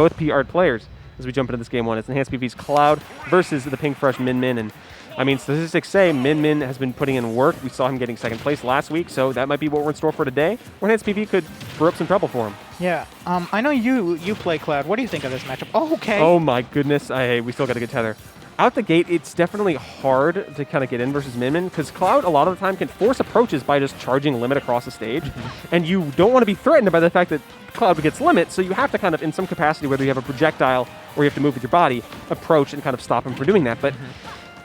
both PR players as we jump into this game one. It's Enhanced PV's Cloud versus the Pink Fresh Min Min. And I mean, statistics say Min Min has been putting in work. We saw him getting second place last week, so that might be what we're in store for today. Or Enhanced PV could brew up some trouble for him. Yeah. I know you play Cloud. What do you think of this matchup? Oh, okay. Oh my goodness. We still got a good tether. Out the gate, it's definitely hard to kind of get in versus Min Min because Cloud a lot of the time can force approaches by just charging limit across the stage. And you don't want to be threatened by the fact that Cloud gets limit, so you have to kind of, in some capacity, whether you have a projectile or you have to move with your body, approach and kind of stop him from doing that. But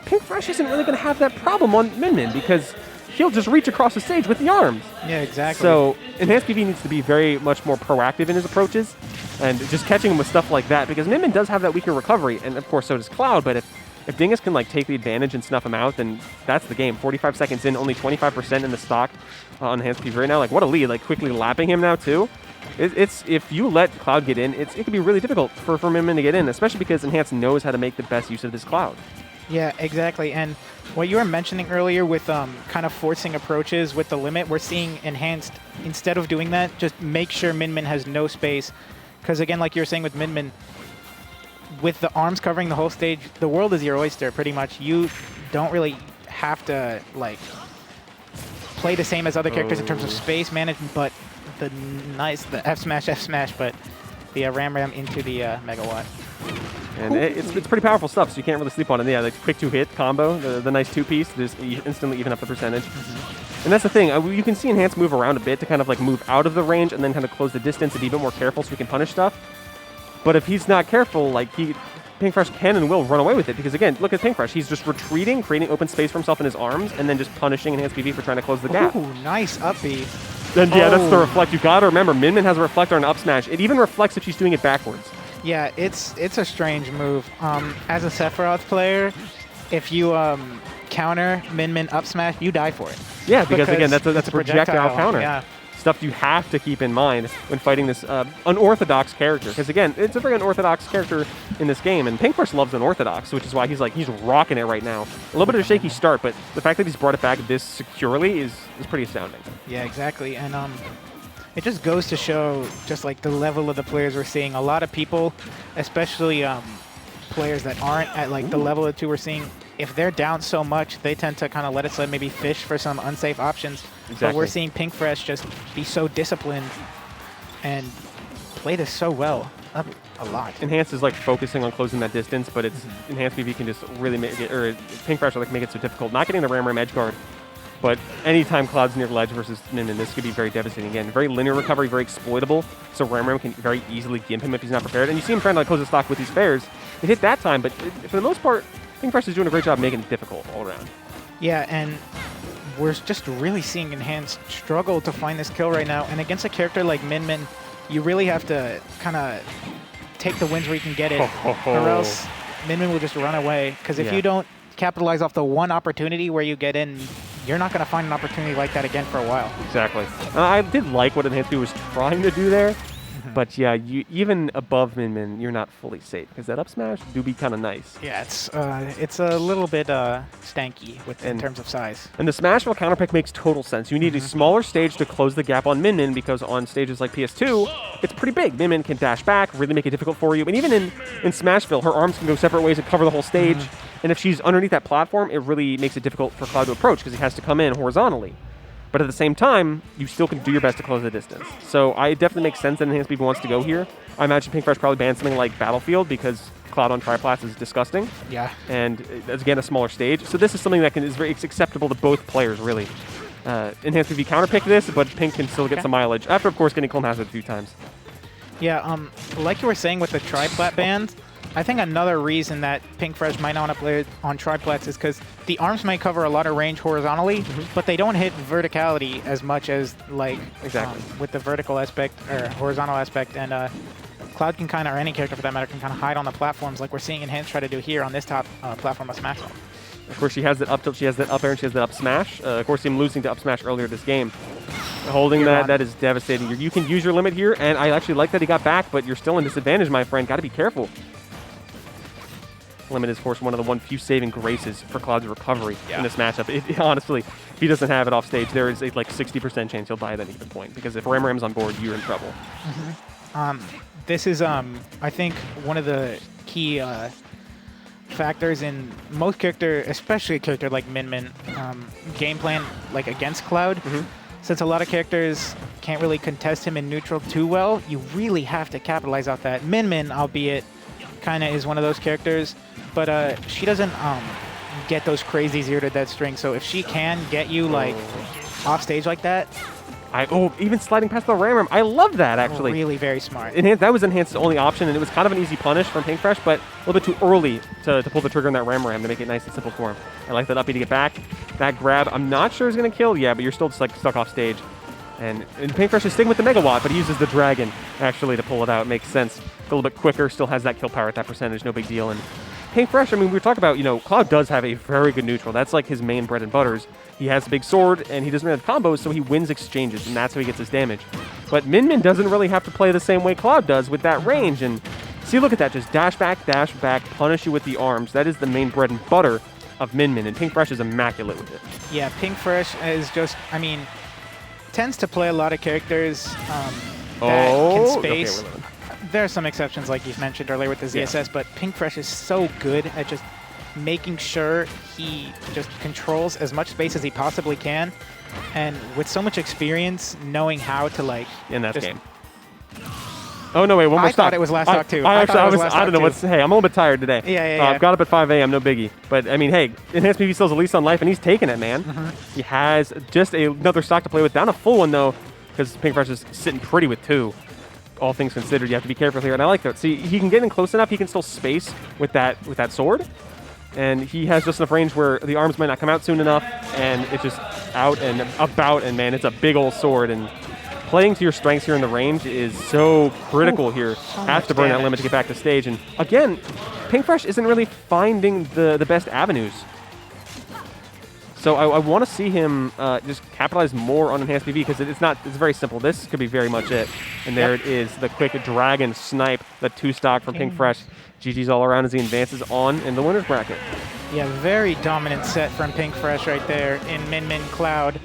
Pink Fresh isn't really going to have that problem on Min Min because he'll just reach across the stage with the arms. Yeah, exactly. So Enhanced PV needs to be very much more proactive in his approaches and just catching him with stuff like that because Min Min does have that weaker recovery, and of course so does Cloud, but if Dingus can like take the advantage and snuff him out, then that's the game. 45 seconds in, only 25% in the stock on Enhanced PV right now. Like, what a lead. Like, quickly lapping him now, too. It's if you let Cloud get in, it can be really difficult for Min Min to get in, especially because Enhanced knows how to make the best use of this Cloud. Yeah, exactly. And what you were mentioning earlier with kind of forcing approaches with the limit, we're seeing Enhanced, instead of doing that, just make sure Min Min has no space. Because, again, like you were saying with Min Min, with the arms covering the whole stage, the world is your oyster, pretty much. You don't really have to, like, play the same as other characters in terms of space management, but the F smash, but the ram into the megawatt. And it's pretty powerful stuff, so you can't really sleep on it. Yeah, like quick two-hit combo, the nice two-piece, just instantly even up the percentage. And that's the thing, you can see Enhanced move around a bit to kind of like move out of the range and then kind of close the distance and be a bit more careful so he can punish stuff. But if he's not careful, like Pink Fresh can and will run away with it. Because again, look at Pink Fresh. He's just retreating, creating open space for himself in his arms, and then just punishing Enhanced PV for trying to close the gap. Ooh, nice up B. And yeah, that's the reflect. You gotta remember, Min Min has a reflector and up smash. It even reflects if she's doing it backwards. Yeah, it's a strange move. As a Sephiroth player, if you counter Min Min up smash, you die for it. Yeah, because again, that's a projectile counter. Yeah. Stuff you have to keep in mind when fighting this unorthodox character. Because again, it's a very unorthodox character in this game, and Pink Fresh loves unorthodox, which is why he's rocking it right now. A little bit of a shaky start, but the fact that he's brought it back this securely is pretty astounding. Yeah, exactly. And it just goes to show just like the level of the players we're seeing. A lot of people, especially players that aren't at like the level of 2 we're seeing, if they're down so much, they tend to kind of let it slide, maybe fish for some unsafe options. Exactly. But we're seeing Pink Fresh just be so disciplined and play this so well. A lot. Enhanced is like focusing on closing that distance, but it's Enhanced PV can just really make it, or Pink Fresh like make it so difficult. Not getting the ram edge guard, but anytime Cloud's near ledge versus Min Min, this could be very devastating. Again, very linear recovery, very exploitable, so ram can very easily gimp him if he's not prepared. And you see him trying to like close the stock with these fairs. It hit that time, but for the most part, Pink Fresh is doing a great job making it difficult all around. Yeah, and we're just really seeing Enhanced struggle to find this kill right now. And against a character like Min Min, you really have to kind of take the wins where you can get it, or else Min Min will just run away. Because if you don't capitalize off the one opportunity where you get in, you're not going to find an opportunity like that again for a while. Exactly. I did like what Enhanced PV was trying to do there. But yeah, even above Min Min, you're not fully safe because that up smash do be kind of nice. Yeah, it's a little bit stanky in terms of size. And the smash while counter pick makes total sense. You need a smaller stage to close the gap on Min Min because on stages like PS2, it's pretty big. Min Min can dash back, really make it difficult for you. And even in Smashville, her arms can go separate ways and cover the whole stage. And if she's underneath that platform, it really makes it difficult for Cloud to approach because he has to come in horizontally. But at the same time, you still can do your best to close the distance. So it definitely makes sense that Enhanced PV wants to go here. I imagine Pink Fresh probably banned something like Battlefield because Cloud on Triplats is disgusting. Yeah. And it's, again, a smaller stage. So this is something that is very acceptable to both players, really. Enhanced PV counterpick this, but Pink can still get some mileage. After, of course, getting Clone Hazard a few times. Yeah, like you were saying with the Triplat bans, I think another reason that Pink Fresh might not want to play on Triplats is because the arms might cover a lot of range horizontally, but they don't hit verticality as much as like with the vertical aspect or horizontal aspect. And Cloud can kind of, or any character for that matter, can kind of hide on the platforms like we're seeing Enhanced try to do here on this top platform of Smash. Of course, she has that up tilt, she has that up air, and she has that up smash. Of course, him losing to up smash earlier this game. Holding that is devastating. You can use your limit here, and I actually like that he got back, but you're still in disadvantage, my friend. Got to be careful. Limit is, of course, one of the few saving graces for Cloud's recovery in this matchup. Honestly, if he doesn't have it off stage, there is a like 60% chance he'll die at any given point. Because if Ram's on board, you're in trouble. This is, I think, one of the key factors in most character, especially a character like Min Min, game plan like against Cloud. Since a lot of characters can't really contest him in neutral too well, you really have to capitalize off that. Min Min, albeit, kind of is one of those characters, but she doesn't get those crazy 0 to dead strings. So if she can get you like off stage like that, even sliding past the ram. I love that, actually. Really very smart. That was Enhanced's only option, and it was kind of an easy punish from Pink Fresh, but a little bit too early to pull the trigger on that ram to make it nice and simple for him. I like that uppy to get back. That grab, I'm not sure is going to kill. Yeah, but you're still just like stuck off stage. And Pink Fresh is sticking with the Megawatt, but he uses the Dragon, actually, to pull it out. It makes sense. A little bit quicker, still has that kill power at that percentage, no big deal. And Pink Fresh, I mean, we were talking about, Cloud does have a very good neutral. That's like his main bread and butters. He has a big sword, and he doesn't really have combos, so he wins exchanges, and that's how he gets his damage. But Min Min doesn't really have to play the same way Cloud does with that range. And see, look at that. Just dash back, punish you with the arms. That is the main bread and butter of Min Min, and Pink Fresh is immaculate with it. Yeah, Pink Fresh is just, tends to play a lot of characters that can space. Okay, there are some exceptions, like you mentioned earlier with the ZSS, but Pink Fresh is so good at just making sure he just controls as much space as he possibly can, and with so much experience, knowing how to like in that game. Oh no! Wait, one more stock. I thought it was last stock too. I don't know what's. Hey, I'm a little bit tired today. Yeah. I've got up at 5 a.m. No biggie. But I mean, hey, Enhanced PV still has a lease on life, and he's taking it, man. He has just another stock to play with. Down a full one though, because Pink Fresh is sitting pretty with 2. All things considered, you have to be careful here, and I like that. See, he can get in close enough. He can still space with that sword, and he has just enough range where the arms might not come out soon enough, and it's just out and about. And man, it's a big old sword, and playing to your strengths here in the range is so critical here. Have to burn that limit to get back to stage. And again, Pink Fresh isn't really finding the best avenues. So I want to see him just capitalize more on Enhanced PV, because it's very simple. This could be very much it. And there it is, the quick Dragon Snipe, the 2 stock from Pink Fresh. GG's all around as he advances on in the winner's bracket. Yeah, very dominant set from Pink Fresh right there in Min Min Cloud.